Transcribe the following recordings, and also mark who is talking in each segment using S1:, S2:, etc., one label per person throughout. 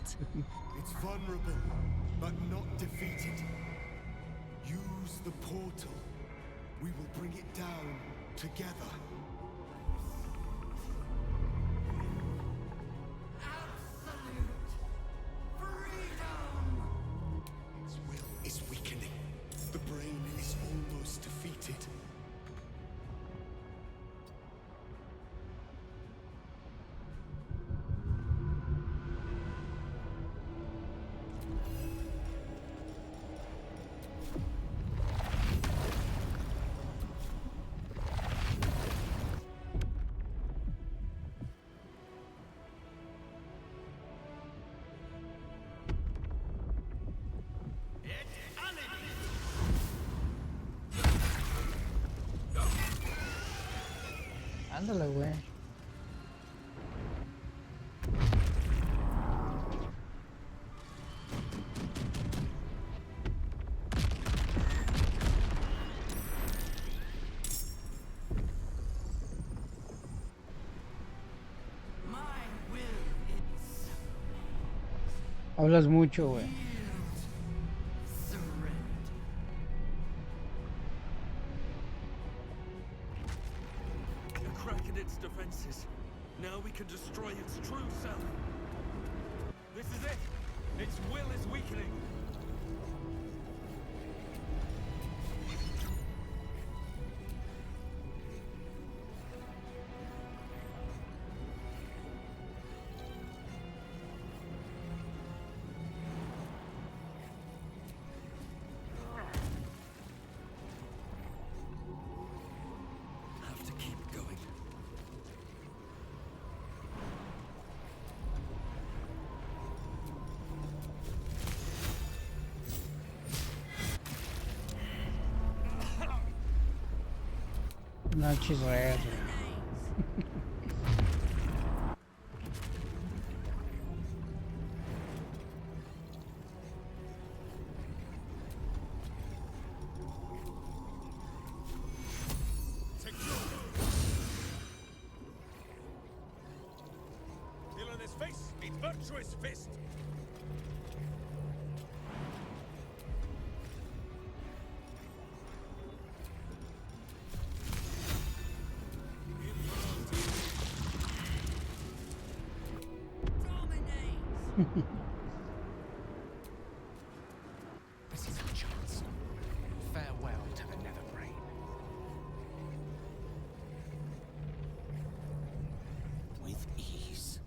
S1: failed.
S2: It's vulnerable, but not defeated. Use the portal. We will bring it down together.
S3: Absolute freedom!
S2: Its will is weakening. The brain is almost defeated.
S4: Ándale, güey.
S3: My will is
S4: Hablas mucho, güey.
S3: surrender.
S5: A crack in its defenses. Now we can destroy its true self. This is it. Its will is weakening. Have to keep going.
S4: No chisreas, güey.
S5: Feel on his face, meet virtuous fist.
S3: Dominate!
S6: This is our chance. Farewell to the nether brain. With ease.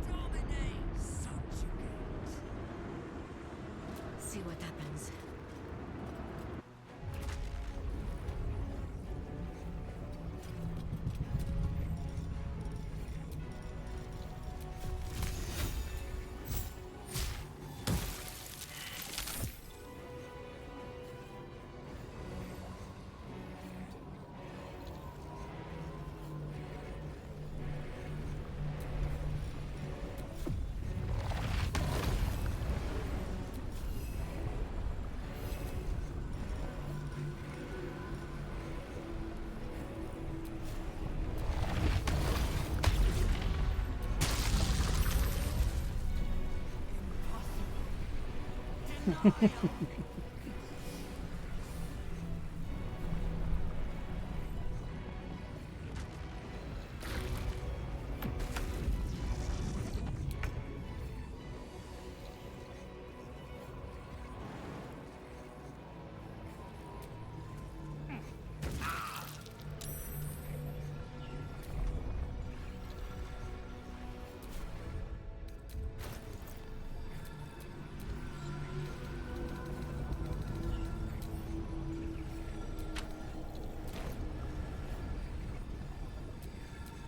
S3: Dominate! Subjugate!
S1: See what happens.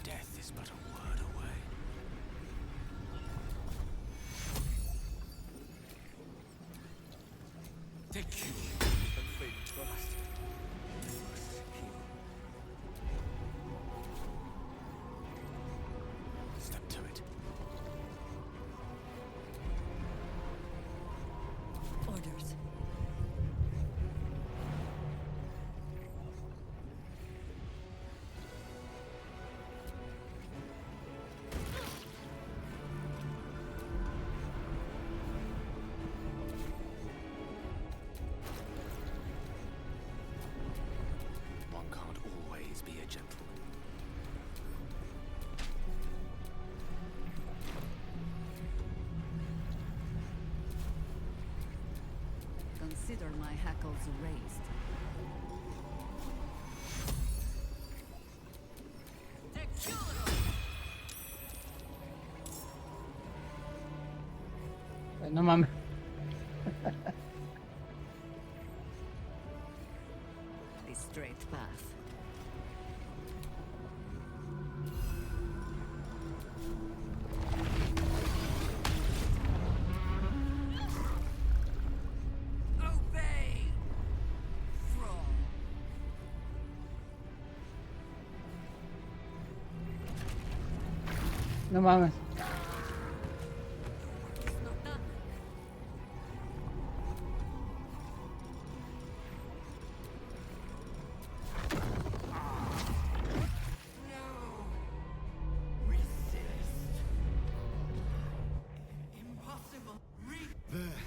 S6: Death is but a word away. Take you.
S5: And fade to the last.
S6: Step to it.
S1: Orders.
S6: gentle.
S3: Consider my hackles raised.
S4: No mames.
S3: The straight path. Obey, thrall.
S4: No mames.
S3: It's not done. No. Resist. Impossible.
S2: There.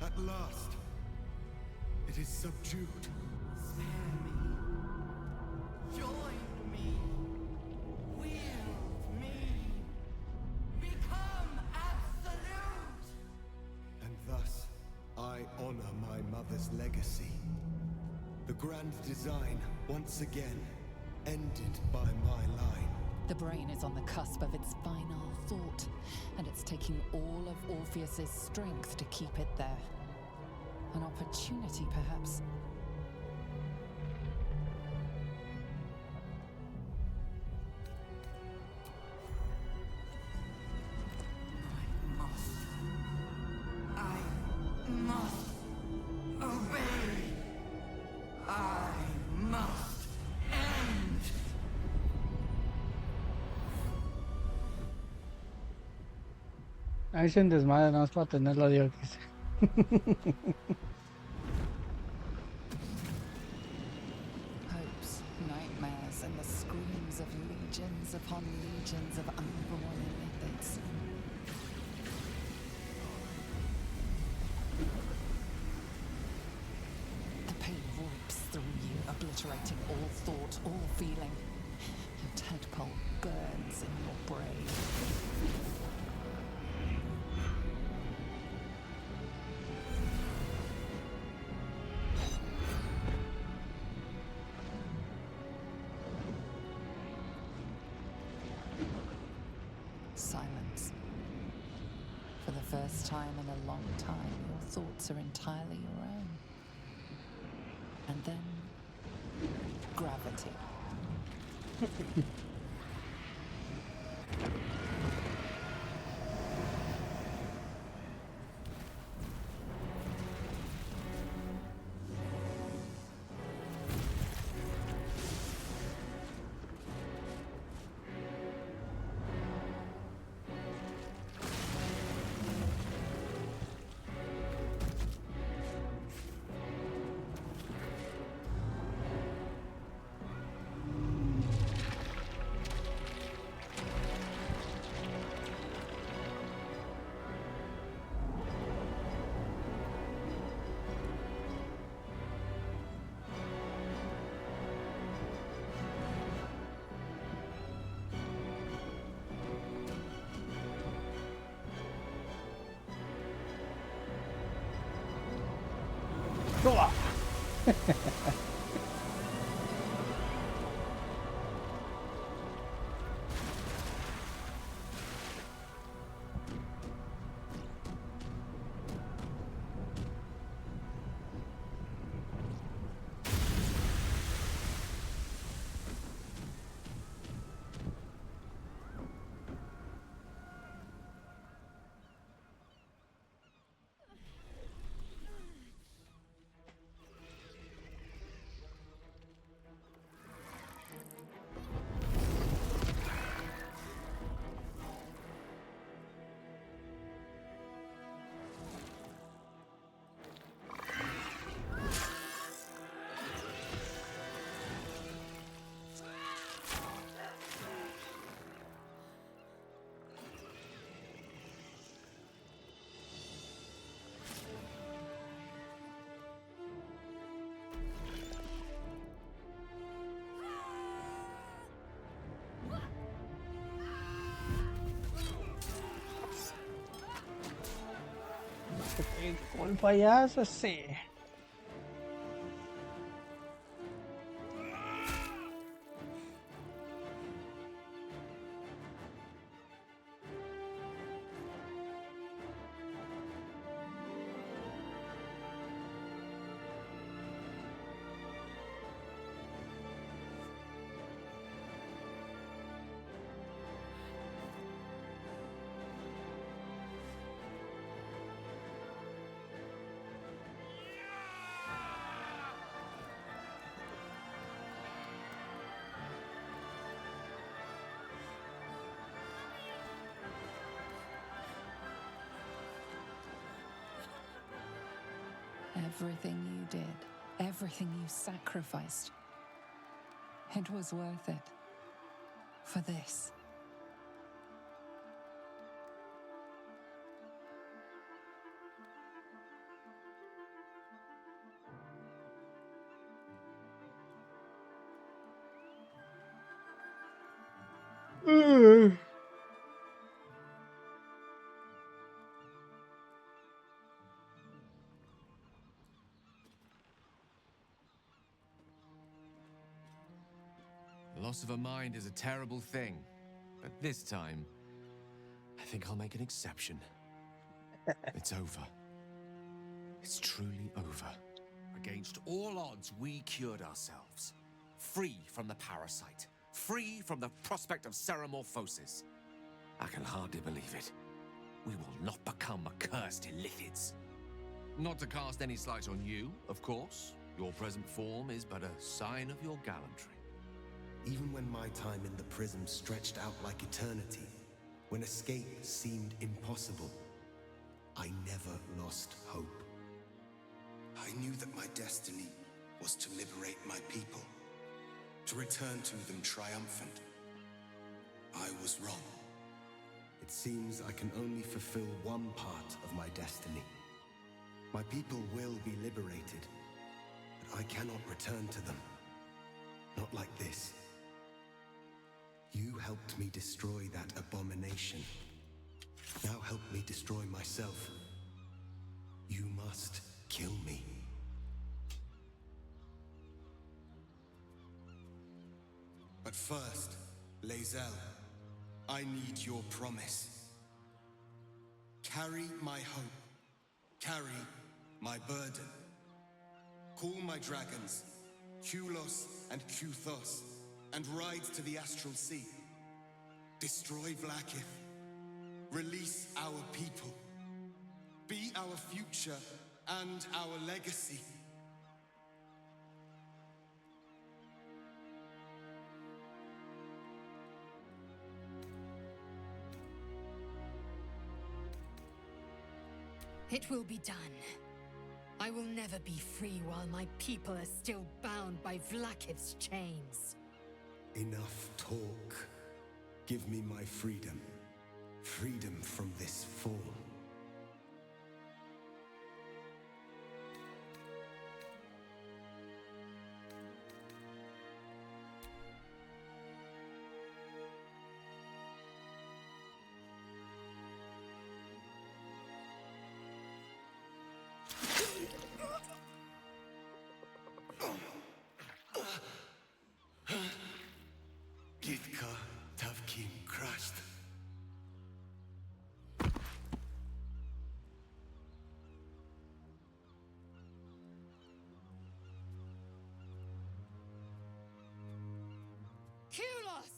S2: At last. It is subdued.
S3: Spare me. Join me. Wield me. Become absolute.
S2: And thus, I honor my mother's legacy. The grand design, once again, ended by my line.
S1: The brain is on the cusp of its final thought, and it's taking all of Orpheus's strength to keep it there. An opportunity, perhaps.
S3: I must obey. I must end.
S4: Ahí se desmadre nada más para tenerlo Dios.
S1: Hopes, nightmares, and the screams of legions upon legions of unborn methods. The pain rips through you, obliterating all thought, all feeling. Your tadpole burns in your brain. Silence. For the first time in a long time, your thoughts are entirely your own. And then, gravity.
S4: Toma. Como el payaso ese.
S1: Everything you did, everything you sacrificed, it was worth it. For this.
S6: The loss of a mind is a terrible thing, but this time, I think I'll make an exception. It's over. It's truly over. Against all odds, we cured ourselves. Free from the parasite. Free from the prospect of ceremorphosis. I can hardly believe it. We will not become accursed illithids. Not to cast any slight on you, of course. Your present form is but a sign of your gallantry.
S2: Even when my time in the prism stretched out like eternity, when escape seemed impossible, I never lost hope. I knew that my destiny was to liberate my people, to return to them triumphant. I was wrong. It seems I can only fulfill one part of my destiny. My people will be liberated, but I cannot return to them. Not like this. You helped me destroy that abomination. Now help me destroy myself. You must kill me. But first, Lae'zel, I need your promise. Carry my hope. Carry my burden. Call my dragons, Kulos and Kuthos, and ride to the astral sea. Destroy Vlaakith. Release our people. Be our future and our legacy.
S7: It will be done. I will never be free while my people are still bound by Vlaakith's chains.
S2: Enough talk. Give me my freedom. Freedom from this form. Gitka Tavkim crashed.
S7: Kulos!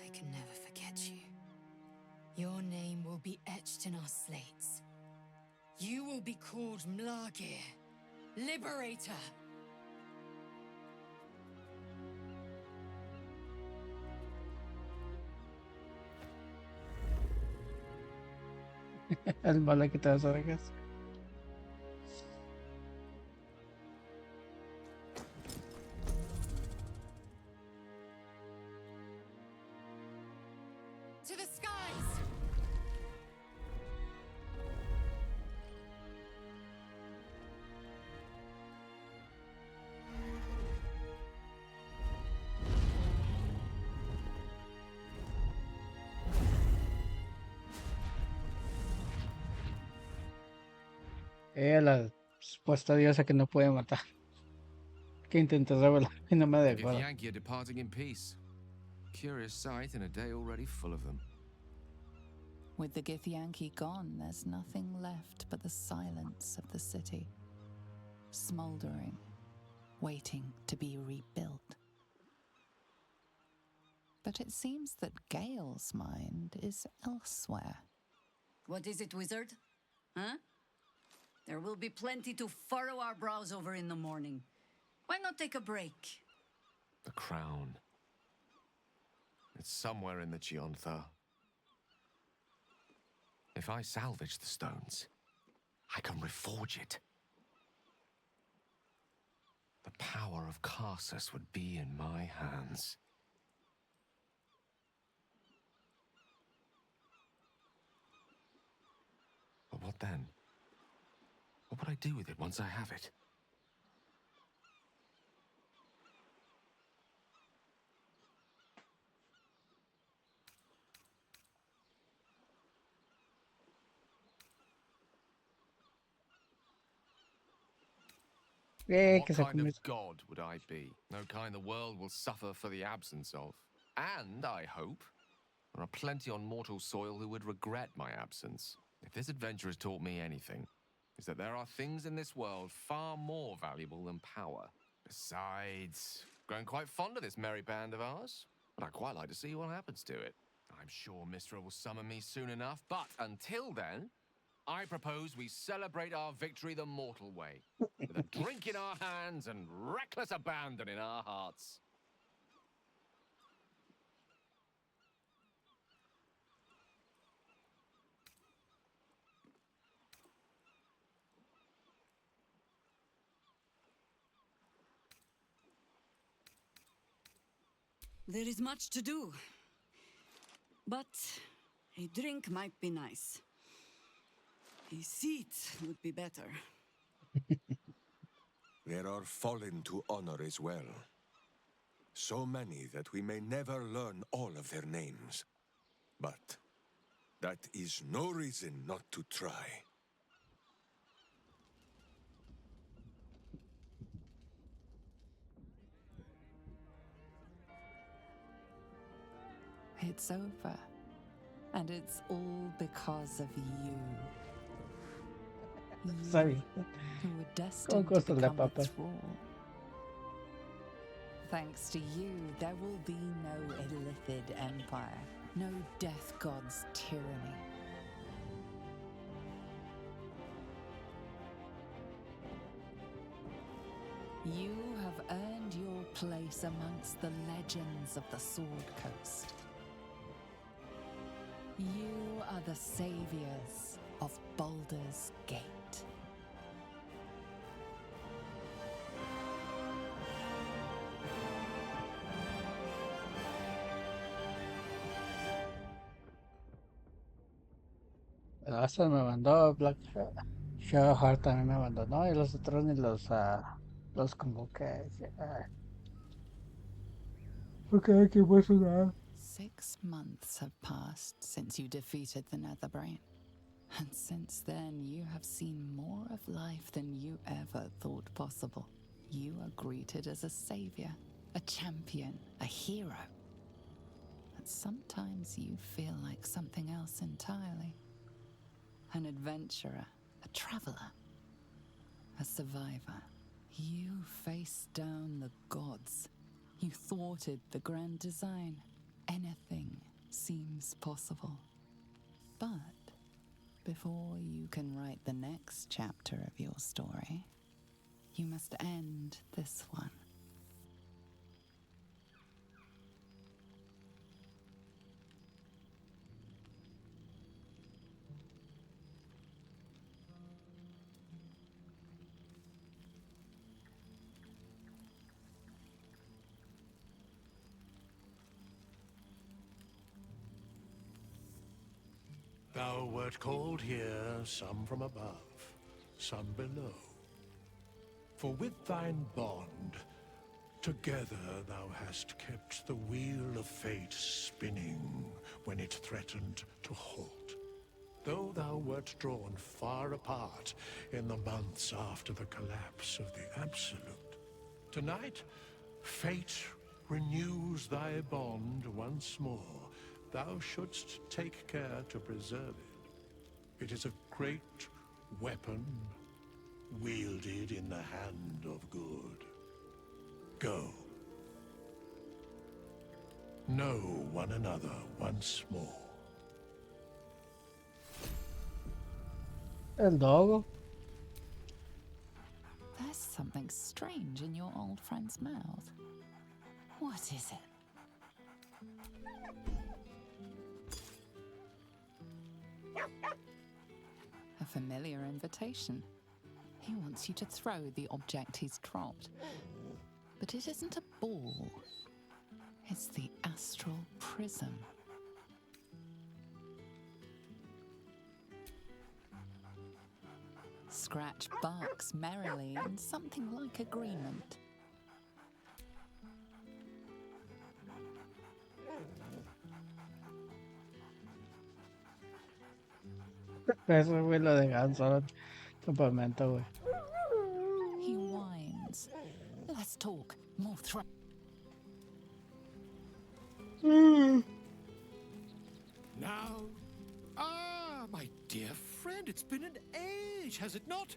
S7: I can never forget you. Your name will be etched in our slates. You will be called Mlagir, Liberator.
S4: El mal le quita las orejas.
S7: To the skies!
S4: La supuesta diosa que no puede matar. Que intentó revelar y no me
S6: The
S4: dejó.
S6: Githyanki are departing in peace. Curious sight in a day already full of them.
S1: With the Githyanki gone, there's nothing left but the silence of the city, smouldering, waiting to be rebuilt. But it seems that Gale's mind is elsewhere.
S8: What is it, wizard? Huh? There will be plenty to furrow our brows over in the morning. Why not take a break?
S6: The crown. It's somewhere in the Giontha. If I salvage the stones, I can reforge it. The power of Karsus would be in my hands. But what then? What would I do with it once I have it? What
S4: Que se
S6: kind
S4: comió.
S6: of god would I be? No kind the world will suffer for the absence of. And, I hope, there are plenty on mortal soil who would regret my absence. If this adventure has taught me anything, it's that there are things in this world far more valuable than power. Besides, grown quite fond of this merry band of ours, but I'd quite like to see what happens to it. I'm sure Mistra will summon me soon enough, but until then, I propose we celebrate our victory the mortal way, with a drink in our hands and reckless abandon in our hearts.
S8: There is much to do. But a drink might be nice. A seat would be better.
S9: There are fallen to honor as well. So many that we may never learn all of their names. But that is no reason not to try.
S1: It's over. And it's all because of you.
S4: Sorry.
S1: Who were destined to
S4: cosas la
S1: become
S4: papa.
S1: its rule. Thanks to you, there will be no Illithid empire, no death god's tyranny. You have earned your place amongst the legends of the Sword Coast. You are the saviors of Baldur's Gate.
S4: Hasta me mandó Black Shadowheart también me abandonó y los otros ni los convoqué. Ok, ¿qué pasó nada?
S1: 6 months have passed since you defeated the Netherbrain. And since then, you have seen more of life than you ever thought possible. You are greeted as a savior, a champion, a hero. But sometimes you feel like something else entirely. An adventurer, a traveler, a survivor. You faced down the gods. You thwarted the grand design. Anything seems possible. But before you can write the next chapter of your story, you must end this one.
S10: Thou wert called here, some from above, some below. For with thine bond, together thou hast kept the wheel of fate spinning when it threatened to halt. though thou wert drawn far apart in the months after the collapse of the Absolute. Tonight, fate renews thy bond once more. Thou shouldst take care to preserve it. It is a great weapon, wielded in the hand of good. Go. Know one another once more.
S4: El dogo.
S1: There's something strange in your old friend's mouth. What is it? A familiar invitation. He wants you to throw the object he's dropped. But it isn't a ball. It's the astral prism. Scratch barks merrily in something like agreement.
S4: Eso fue lo de Ganso, campamento, güey.
S1: He whines. Less talk, more threat.
S10: Now, my dear friend, it's been an age, has it not?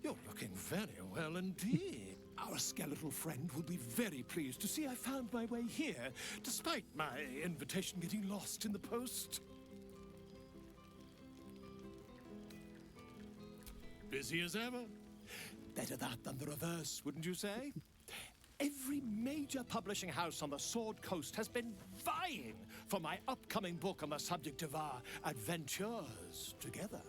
S10: You're looking very well indeed. Our skeletal friend will be very pleased to see I found my way here, despite my invitation getting lost in the post. Busy as ever. Better that than the reverse, wouldn't you say? Every major publishing house on the Sword Coast has been vying for my upcoming book on the subject of our adventures together.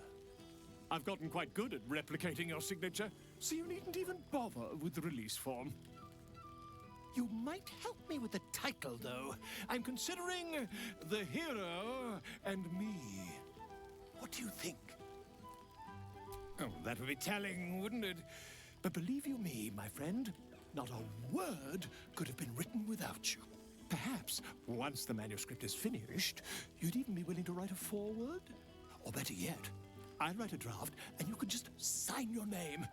S10: I've gotten quite good at replicating your signature, so you needn't even bother with the release form. You might help me with the title, though. I'm considering The Hero and Me. What do you think? Oh, that would be telling, wouldn't it? But believe you me, my friend, not a word could have been written without you. Perhaps, once the manuscript is finished, you'd even be willing to write a foreword? Or better yet, I'll write a draft and you can just sign your name.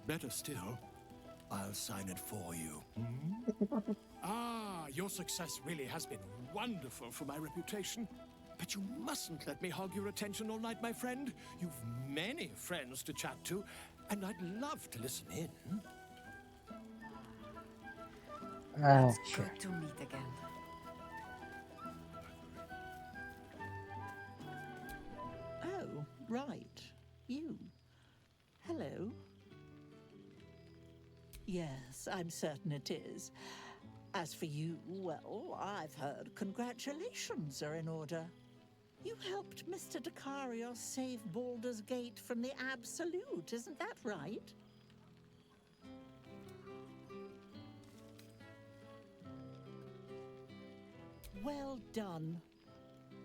S10: Better still, I'll sign it for you. Your success really has been wonderful for my reputation. But you mustn't let me hog your attention all night, my friend. You've many friends to chat to, and I'd love to listen in.
S4: Ah,
S8: It's good to meet again.
S11: Oh, right. You. Hello. Yes, I'm certain it is. As for you, well, I've heard congratulations are in order. You helped Mr. Decarios save Baldur's Gate from the Absolute, isn't that right? Well done.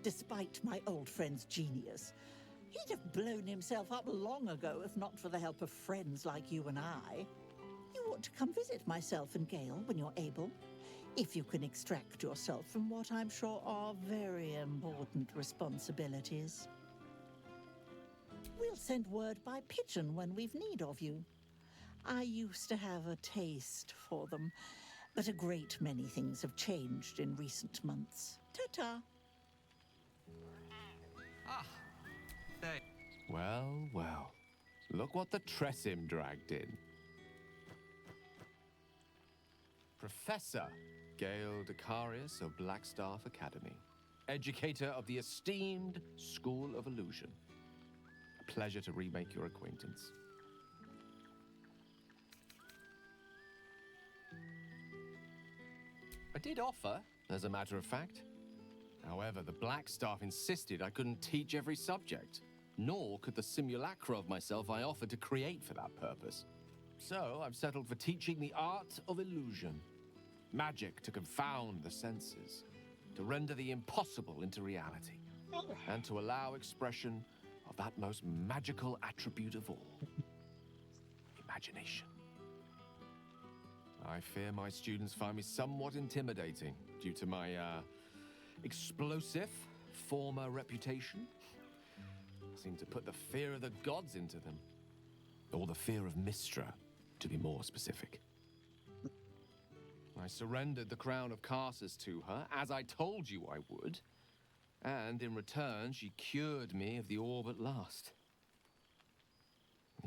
S11: Despite my old friend's genius, he'd have blown himself up long ago if not for the help of friends like you and I. You ought to come visit myself and Gale when you're able, if you can extract yourself from what I'm sure are very important responsibilities. We'll send word by pigeon when we've need of you. I used to have a taste for them, but a great many things have changed in recent months. Ta-ta.
S6: Well, well. Look what the Tressim dragged in. Professor Gale Decarios of Blackstaff Academy. Educator of the esteemed School of Illusion. A pleasure to remake your acquaintance. I did offer, as a matter of fact. However, the Blackstaff insisted I couldn't teach every subject, nor could the simulacra of myself I offered to create for that purpose. So I've settled for teaching the art of illusion. Magic to confound the senses, to render the impossible into reality, and to allow expression of that most magical attribute of all, imagination. I fear my students find me somewhat intimidating due to my, explosive former reputation. seemed to put the fear of the gods into them. Or the fear of Mistra, to be more specific. I surrendered the crown of Carsus to her, as I told you I would. And in return, she cured me of the orb at last.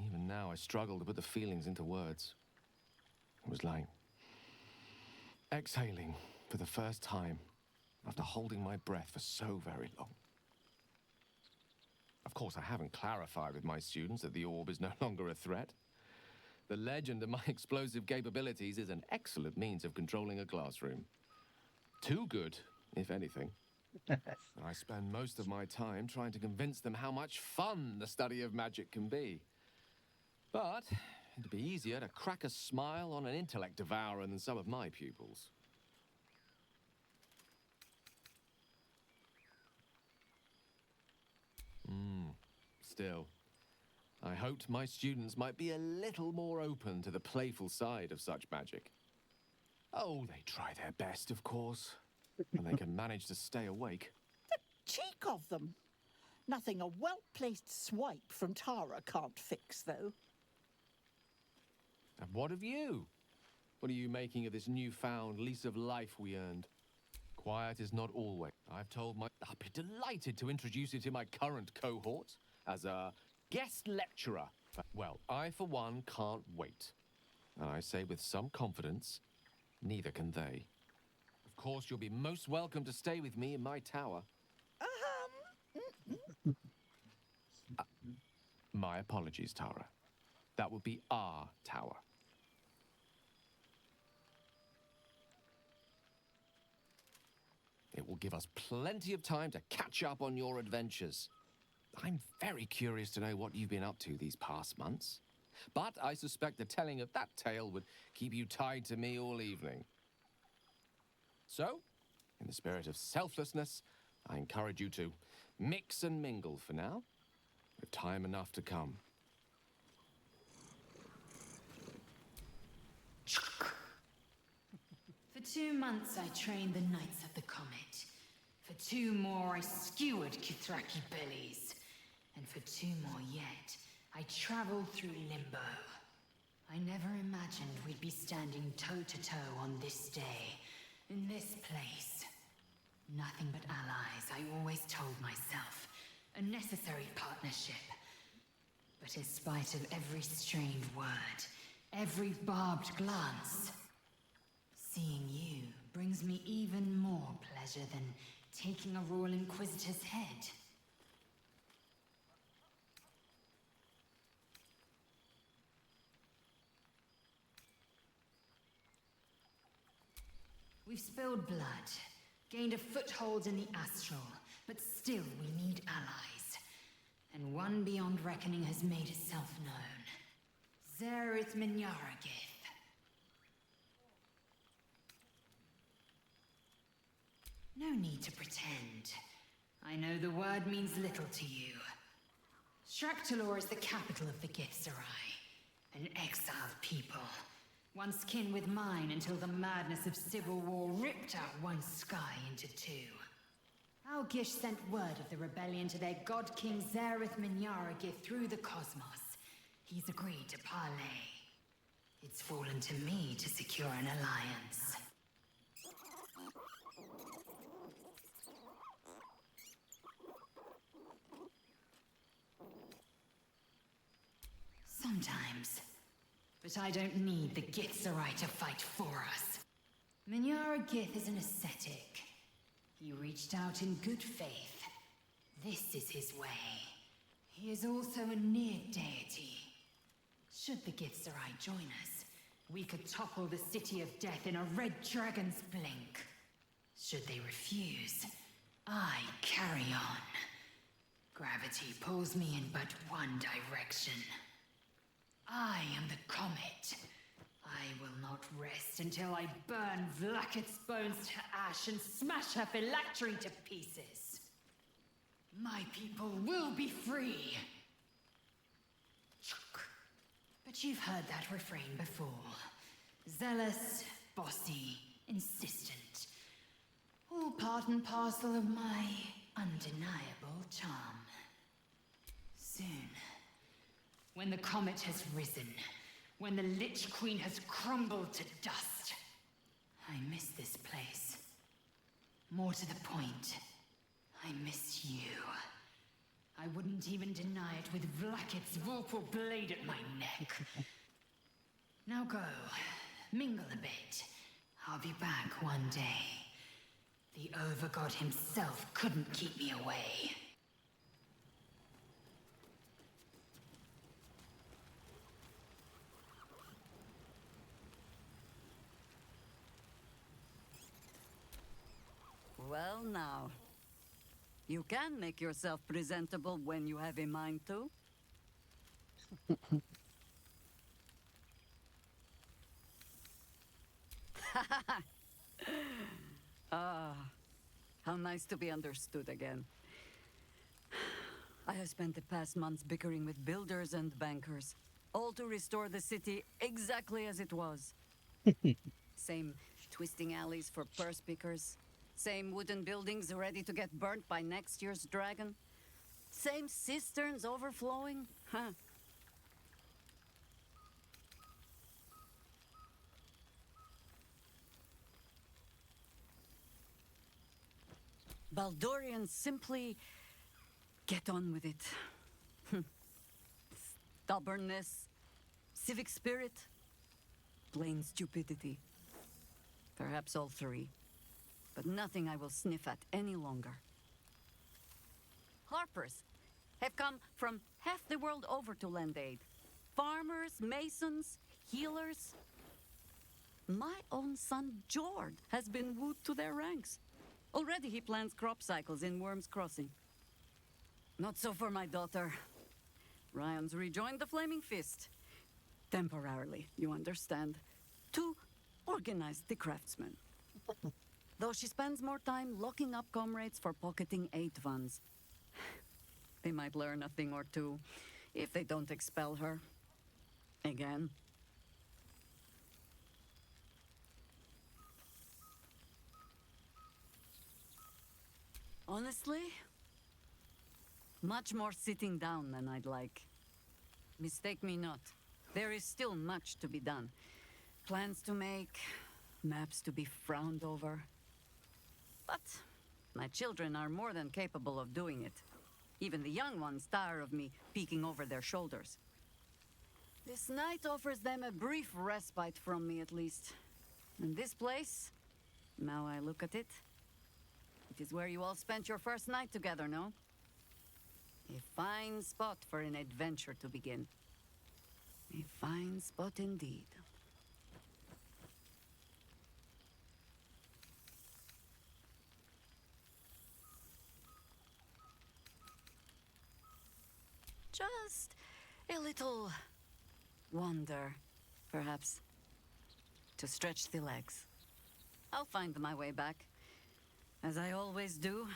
S6: Even now, I struggle to put the feelings into words. It was like exhaling for the first time after holding my breath for so very long. Of course, I haven't clarified with my students that the orb is no longer a threat. The legend of my explosive capabilities is an excellent means of controlling a classroom. Too good, if anything. I spend most of my time trying to convince them how much fun the study of magic can be. But it'd be easier to crack a smile on an intellect devourer than some of my pupils. Still, I hoped my students might be a little more open to the playful side of such magic. Oh, they try their best, of course, and they can manage to stay awake.
S11: The cheek of them! Nothing a well-placed swipe from Tara can't fix, though.
S6: And what of you? What are you making of this newfound lease of life we earned? Quiet is not always. I'd be delighted to introduce you to my current cohort as a guest lecturer. Well, I, for one, can't wait. And I say with some confidence, neither can they. Of course, you'll be most welcome to stay with me in my tower. My apologies, Tara. That would be our tower. It will give us plenty of time to catch up on your adventures. I'm very curious to know what you've been up to these past months. But I suspect the telling of that tale would keep you tied to me all evening. So, in the spirit of selflessness, I encourage you to mix and mingle for now, with time enough to come.
S7: For 2 months I trained the Knights of the Comet. For 2 more I skewered Kithraki bellies. And for 2 more yet, I traveled through limbo. I never imagined we'd be standing toe-to-toe on this day, in this place. Nothing but allies, I always told myself. A necessary partnership. But in spite of every strained word, every barbed glance, seeing you brings me even more pleasure than taking a Royal Inquisitor's head. We've spilled blood, gained a foothold in the astral, but still we need allies. And one beyond reckoning has made itself known. Zerith Minyaragith. No need to pretend. I know the word means little to you. Shraktalor is the capital of the Githzerai, an exiled people. Once kin with mine until the madness of civil war ripped out one sky into 2. Algish sent word of the rebellion to their god king Zerith Minyaragith through the cosmos. He's agreed to parley. It's fallen to me to secure an alliance. Sometimes. But I don't need the Githzerai to fight for us. Minyaragith is an ascetic. He reached out in good faith. This is his way. He is also a near deity. Should the Githzerai join us, we could topple the City of Death in a red dragon's blink. Should they refuse, I carry on. Gravity pulls me in but one direction. I am the comet. I will not rest until I burn Vlaakith's bones to ash and smash her phylactery to pieces. My people will be free. But you've heard that refrain before. Zealous, bossy, insistent. All part and parcel of my undeniable charm. Soon, when the comet has risen, when the Lich Queen has crumbled to dust, I miss this place. More to the point, I miss you. I wouldn't even deny it with Vlaakith's vorpal blade at my neck. Now go, mingle a bit. I'll be back one day. The Overgod himself couldn't keep me away.
S8: Well now, you can make yourself presentable when you have a mind to. Ah, how nice to be understood again. I have spent the past months bickering with builders and bankers, all to restore the city exactly as it was. Same twisting alleys for purse pickers, same wooden buildings ready to get burnt by next year's dragon, same cisterns overflowing, huh? Baldurians simply get on with it. Stubbornness, civic spirit, plain stupidity. Perhaps all three, but nothing I will sniff at any longer. Harpers have come from half the world over to lend aid. Farmers, masons, healers. My own son, Jord, has been wooed to their ranks. Already he plans crop cycles in Worm's Crossing. Not so for my daughter. Ryan's rejoined the Flaming Fist. Temporarily, you understand. To organize the craftsmen. Though she spends more time locking up comrades for pocketing aid funds. They might learn a thing or two, if they don't expel her. Again. Honestly, much more sitting down than I'd like. Mistake me not. There is still much to be done. Plans to make, maps to be frowned over. But my children are more than capable of doing it. Even the young ones tire of me peeking over their shoulders. This night offers them a brief respite from me, at least. And this place, now I look at it, it is where you all spent your first night together, no? A fine spot for an adventure to begin. A fine spot indeed. Just a little wander, perhaps, to stretch the legs. I'll find my way back, as I always do.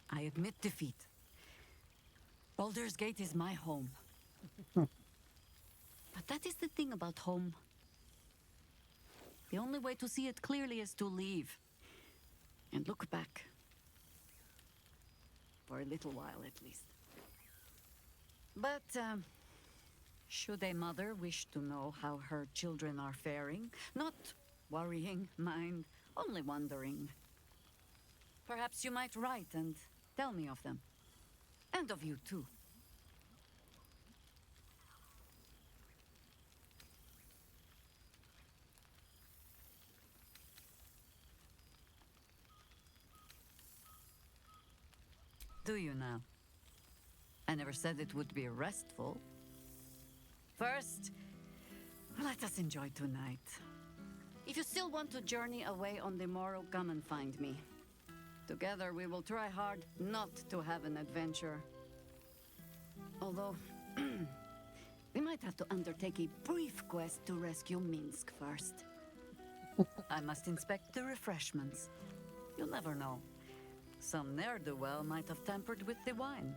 S8: I admit defeat. Baldur's Gate is my home. But that is the thing about home. The only way to see it clearly is to leave. And look back. For a little while, at least. But, should a mother wish to know how her children are faring, not worrying, mind, only wondering, perhaps you might write and tell me of them. And of you, too. Do you now? I never said it would be restful. First, let us enjoy tonight. If you still want to journey away on the morrow, come and find me. Together we will try hard not to have an adventure. Although, we might have to undertake a brief quest to rescue Minsk first. I must inspect the refreshments. You'll never know. Some ne'er-do-well might have tampered with the wine.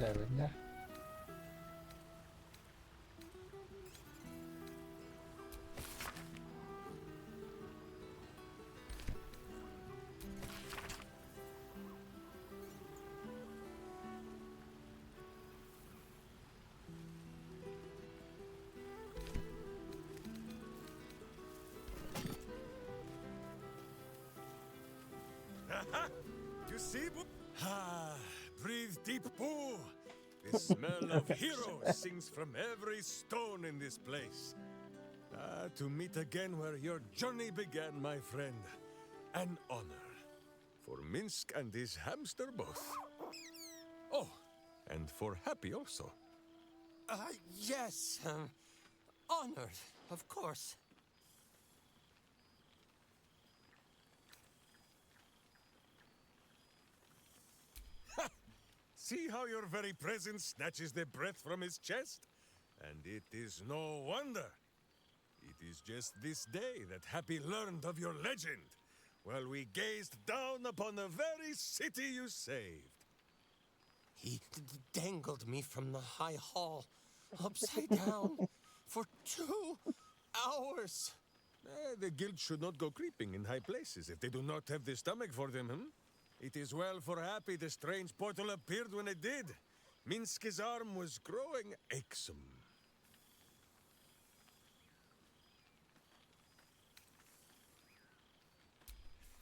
S4: de vender.
S9: You see, Boo? Ah, breathe deep, Boo. The smell of heroes sings from every stone in this place. Ah, to meet again where your journey began, my friend. An honor. For Minsk and his hamster both. Oh, and for Happy also.
S10: Yes. Honored, of course.
S9: See how your very presence snatches the breath from his chest? And it is no wonder. It is just this day that Happy learned of your legend, while we gazed down upon the very city you saved.
S10: He dangled me from the high hall, upside down, for 2 hours.
S9: The guild should not go creeping in high places if they do not have the stomach for them, hmm? It is well for Happy the strange portal appeared when it did. Minsk's arm was growing achesome.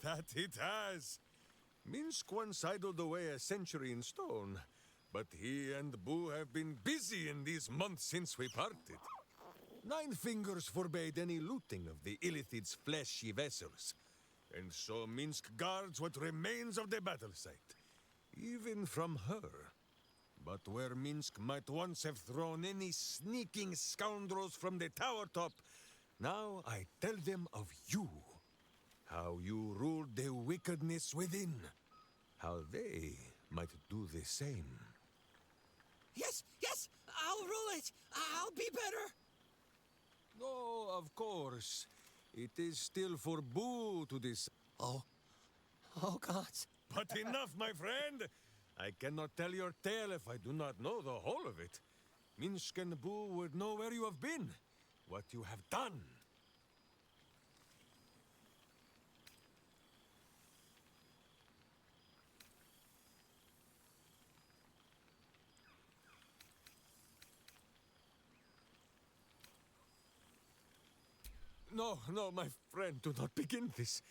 S9: That it has. Minsk once idled away a century in stone, but he and Boo have been busy in these months since we parted. 9 Fingers forbade any looting of the Illithid's fleshy vessels, and so Minsk guards what remains of the battle site, even from her. But where Minsk might once have thrown any sneaking scoundrels from the tower top, now I tell them of you. How you ruled the wickedness within. How they might do the same.
S10: Yes, I'll rule it. I'll be better.
S9: No, of course. It is still for Boo to decide.
S10: Oh, gods.
S9: But enough, my friend! I cannot tell your tale if I do not know the whole of it. Minsk and Boo would know where you have been, what you have done. No, my friend, do not begin this.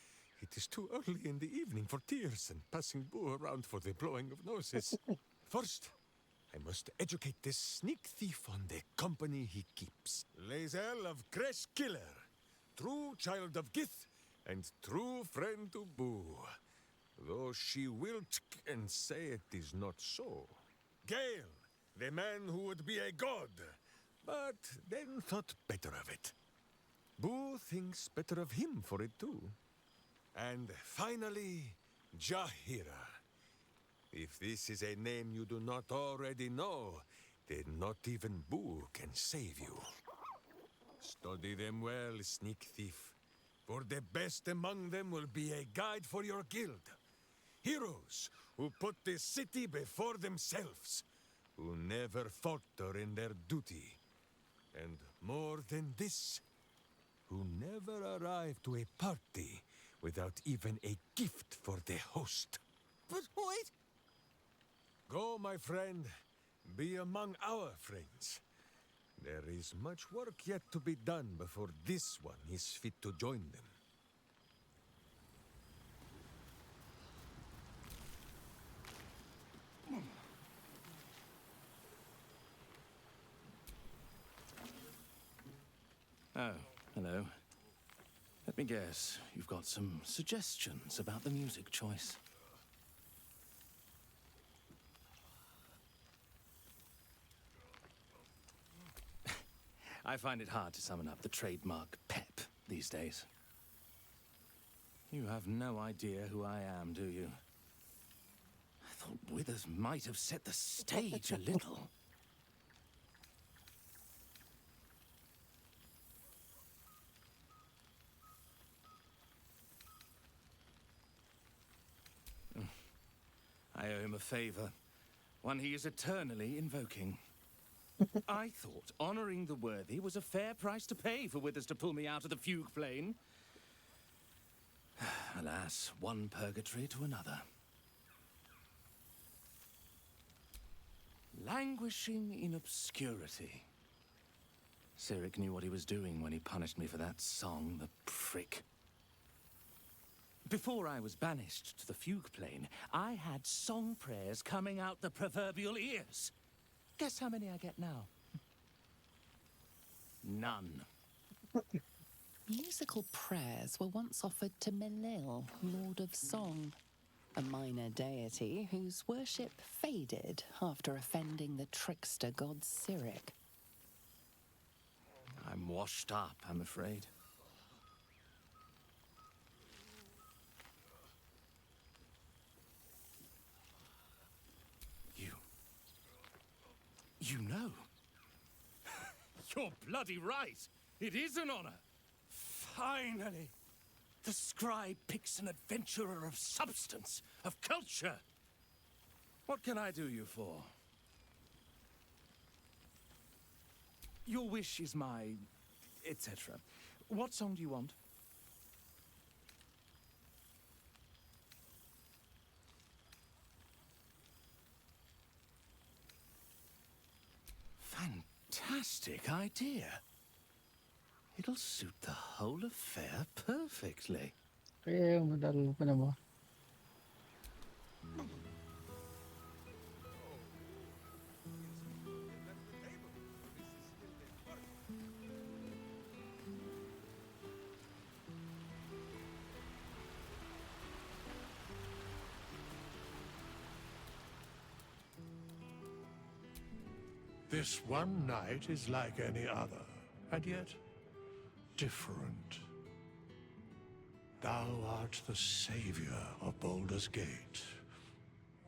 S9: It is too early in the evening for tears and passing Boo around for the blowing of noses. First, I must educate this sneak thief on the company he keeps. Lae'zel of Kresh Killer, true child of Gith, and true friend to Boo. Though she will and say it is not so. Gale, the man who would be a god, but then thought better of it. Boo thinks better of him for it too. And finally, Jahira. If this is a name you do not already know, then not even Boo can save you. Study them well, sneak thief, for the best among them will be a guide for your guild. Heroes who put the city before themselves, who never falter in their duty. And more than this, who never arrive to a party without even a gift for the host.
S10: But wait!
S9: Go, my friend. Be among our friends. There is much work yet to be done before this one is fit to join them.
S5: Oh, hello. Let me guess, you've got some suggestions about the music choice. I find it hard to summon up the trademark pep these days. You have no idea who I am, do you? I thought Withers might have set the stage a little. I owe him a favor. one he is eternally invoking. I thought honoring the worthy was a fair price to pay for withers to pull me out of the fugue plane. Alas, one purgatory to another. Languishing in obscurity. Cyric knew what he was doing when he punished me for that song, the prick. Before I was banished to the fugue plane, I had song prayers coming out the proverbial ears. Guess how many I get now? None.
S1: Musical prayers were once offered to Melil, Lord of Song, a minor deity whose worship faded after offending the trickster god Cyric.
S5: I'm washed up, I'm afraid. You know. You're bloody right. It is an honor. Finally. The scribe picks an adventurer of substance, of culture. What can I do you for? Your wish is my... etc. What song do you want? Fantastic idea. It'll suit the whole affair perfectly.
S4: Kaya madalo pa naman.
S12: This one night is like any other, and yet different. Thou art the savior of Baldur's Gate,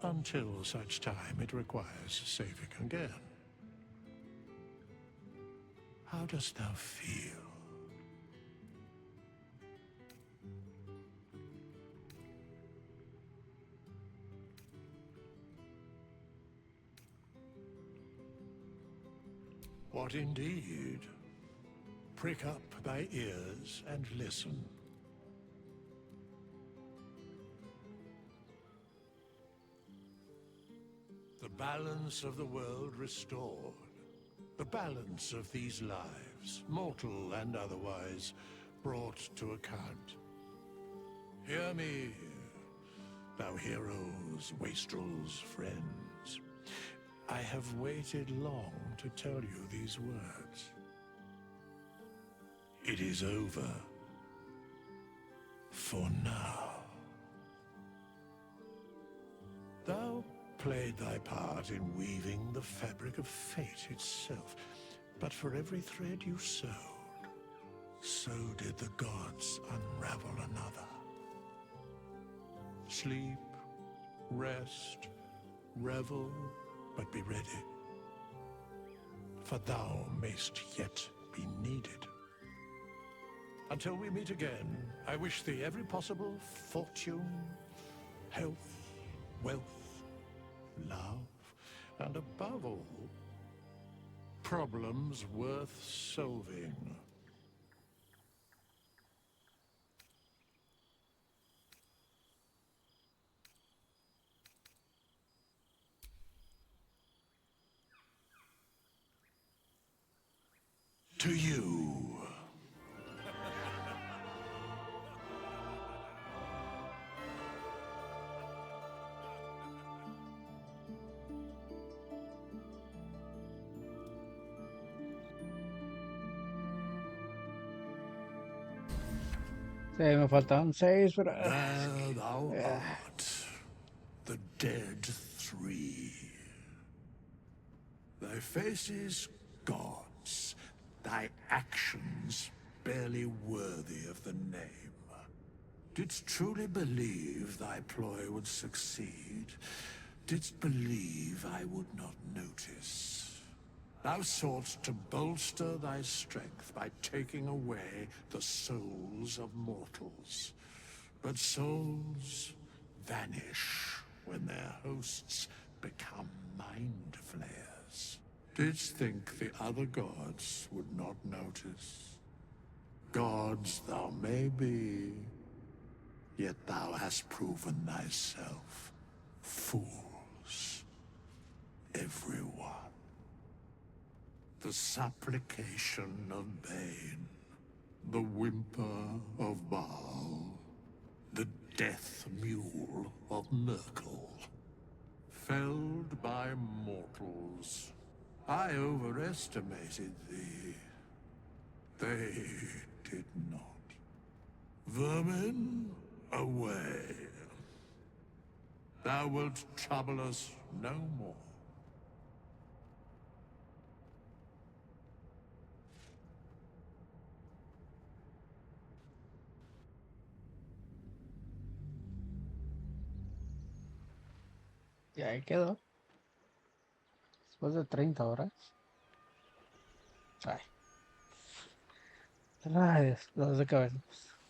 S12: until such time it requires saving again. How dost thou feel? What indeed? Prick up thy ears and listen. The balance of the world restored. The balance of these lives, mortal and otherwise, brought to account. Hear me, thou heroes, wastrels, friends. I have waited long to tell you these words. It is over. For now. Thou played thy part in weaving the fabric of fate itself, but for every thread you sewed, so did the gods unravel another. Sleep, rest, revel, but be ready, for thou mayst yet be needed. Until we meet again, I wish thee every possible fortune, health, wealth, love, and above all, problems worth solving. To you.
S4: Say, me faltaban 6, pero...
S12: There thou art, the dead three. Thy faces gods, thy actions barely worthy of the name. Didst truly believe thy ploy would succeed? Didst believe I would not notice? Thou soughtst to bolster thy strength by taking away the souls of mortals. But souls vanish when their hosts become mind flayers. Didst think the other gods would not notice? Gods thou may be, yet thou hast proven thyself fools. Everyone. The supplication of Bane, the whimper of Baal, the death mule of Merkel. Felled by mortals, I overestimated thee. They did not. Vermin, away. Thou wilt trouble us no more.
S4: Y ahí quedó. Después de 30 horas. Ay. Ay, Dios, dolor de cabeza.